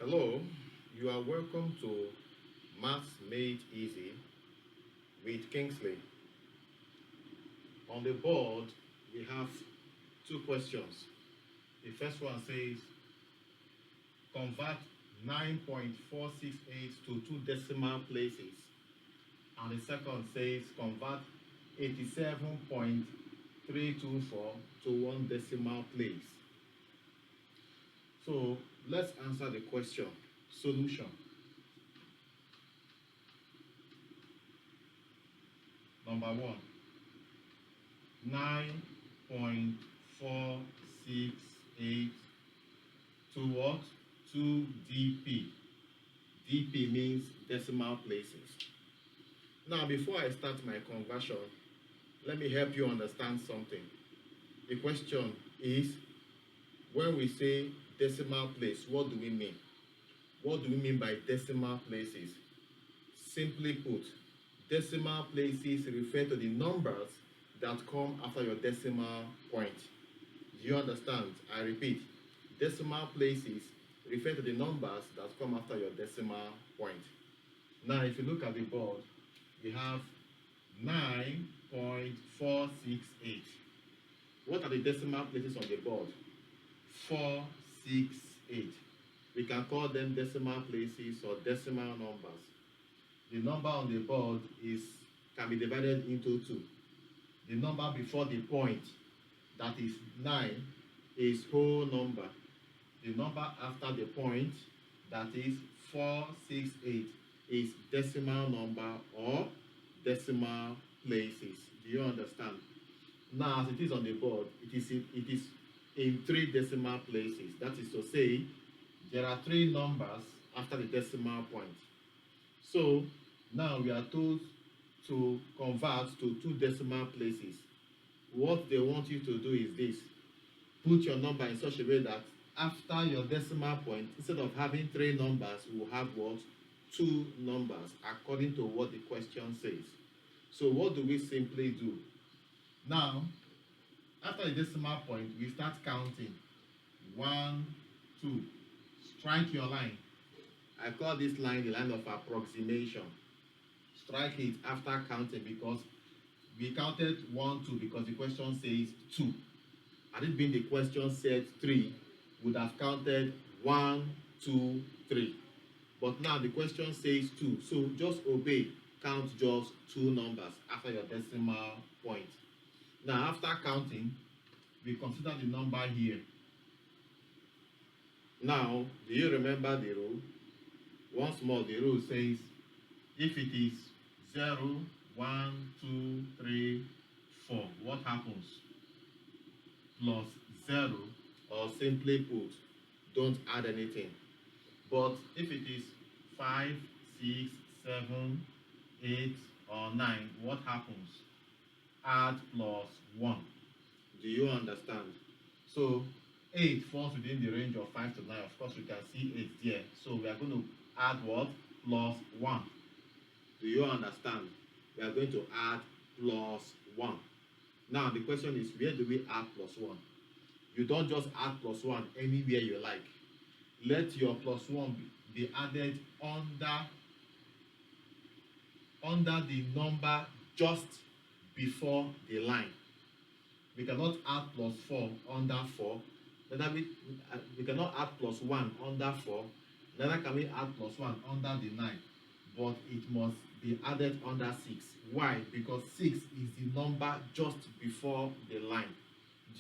Hello, you are welcome to Maths Made Easy with Kingsley. On the board, we have two questions. The first one says, convert 9.468 to two decimal places. And the second says, convert 87.324 to one decimal place. So let's answer the question. Solution. Number one, 9.468 to what? To dp. dp means decimal places. Now, before I start my conversion, let me help you understand something. The question is, when we say decimal place, what do we mean? What do we mean by decimal places? Simply put, decimal places refer to the numbers that come after your decimal point. Do you understand? I repeat, decimal places refer to the numbers that come after your decimal point. Now, if you look at the board, we have 9.468. What are the decimal places on the board? 468. We can call them decimal places or decimal numbers. The number on the board can be divided into two. The number before the point, that is 9, is whole number. The number after the point, that is 468, is decimal number or decimal places. Do you understand? Now, as it is on the board, it is in three decimal places. That is to say, there are three numbers after the decimal point. So now we are told to convert to two decimal places. What they want you to do is this: put your number in such a way that after your decimal point, instead of having three numbers, we will have what? Two numbers, according to what the question says. So what do we simply do? Now, after the decimal point, we start counting. 1, 2. Strike your line. I call this line the line of approximation. Strike it after counting because we counted 1, 2 because the question says 2. Had it been the question said 3, we would have counted 1, 2, 3. But now the question says 2, so just obey. Count just two numbers after your decimal point. Now, after counting, we consider the number here. Now, do you remember the rule? Once more, the rule says if it is 0, 1, 2, 3, 4, what happens? Plus 0, or simply put, don't add anything. But if it is 5, 6, 7, 8, or 9, what happens? Add plus 1. Do you understand? So 8 falls within the range of 5 to 9. Of course, we can see 8 there. So we are going to add what? Plus 1. Do you understand? We are going to add plus 1. Now, the question is, where do we add plus 1? You don't just add plus 1 anywhere you like. Let your plus 1 be added under the number just before the line. We cannot add plus 4 under 4. We cannot add plus 1 under 4. Neither can we add plus 1 under the 9. But it must be added under 6. Why? Because 6 is the number just before the line.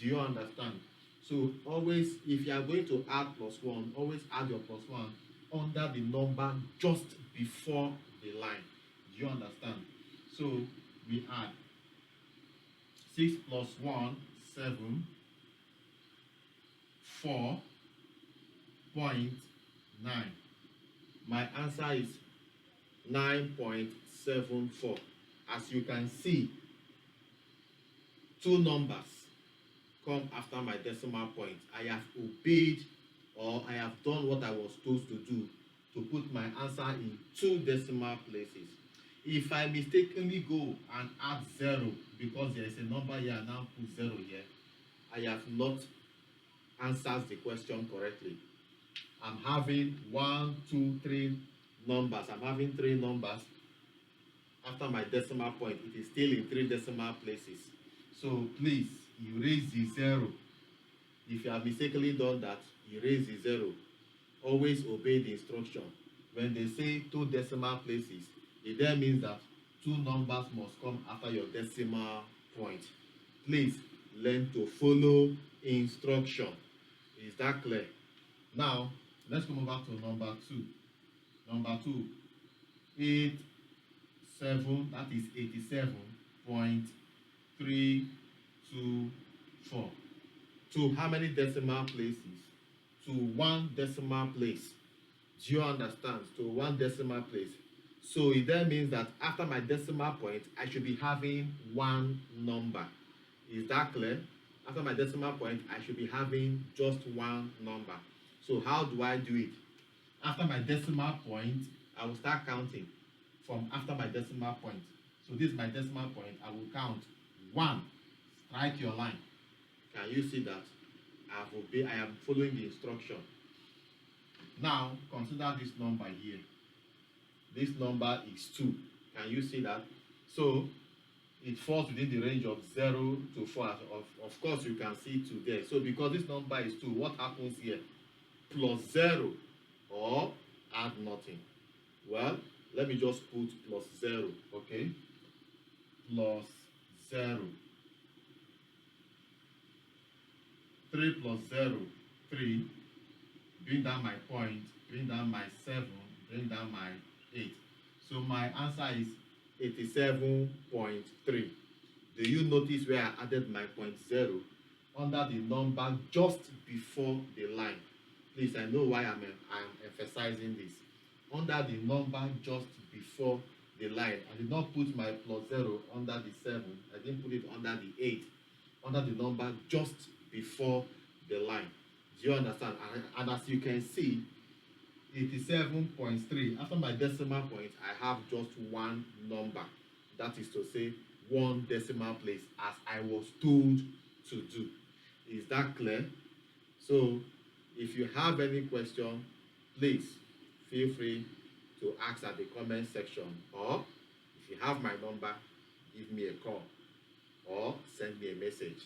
Do you understand? So always, if you are going to add plus 1, always add your plus 1 under the number just before the line. Do you understand? So we add 6 plus 1, 7, 4.9. My answer is 9.74. As you can see, two numbers come after my decimal point. I have obeyed, or I have done what I was supposed to do to put my answer in two decimal places. If I mistakenly go and add 0 because there is a number here and now put 0 here, I have not answered the question correctly. I'm having 1, 2, 3 numbers. I'm having 3 numbers. After my decimal point, it is still in 3 decimal places. So please erase the 0. If you have mistakenly done that, erase the 0. Always obey the instruction. When they say 2 decimal places, it then means that 2 numbers must come after your decimal point. Please learn to follow instruction. Is that clear? Now, let's come over to number 2. Number 2, 87, that is 87.324. To how many decimal places? To 1 decimal place. Do you understand? To 1 decimal place. So it then means that after my decimal point, I should be having 1 number. Is that clear? After my decimal point, I should be having just 1 number. So how do I do it? After my decimal point, I will start counting from after my decimal point. So this is my decimal point. I will count 1. Strike your line. Can you see that? I am following the instruction. Now, consider this number here. This number is 2. Can you see that? So, it falls within the range of 0 to 4. Of course, you can see 2 there. So, because this number is 2, what happens here? Plus 0 or add nothing. Well, let me just put plus 0, okay? Plus 0. 3 plus 0, 3. Bring down my point, bring down my 7, bring down my 8. So my answer is 87.3. Do you notice where I added my point 0 under the number just before the line? Please, I know why I'm emphasizing this. Under the number just before the line, I did not put my plus 0 under the 7. I didn't put it under the 8. Under the number just before the line. Do you understand? And as you can see, 87.3. After my decimal point, I have just 1 number. That is to say, 1 decimal place as I was told to do. Is that clear? So, if you have any question, please feel free to ask at the comment section, or if you have my number, give me a call or send me a message.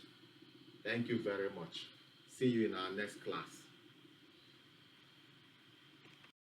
Thank you very much. See you in our next class.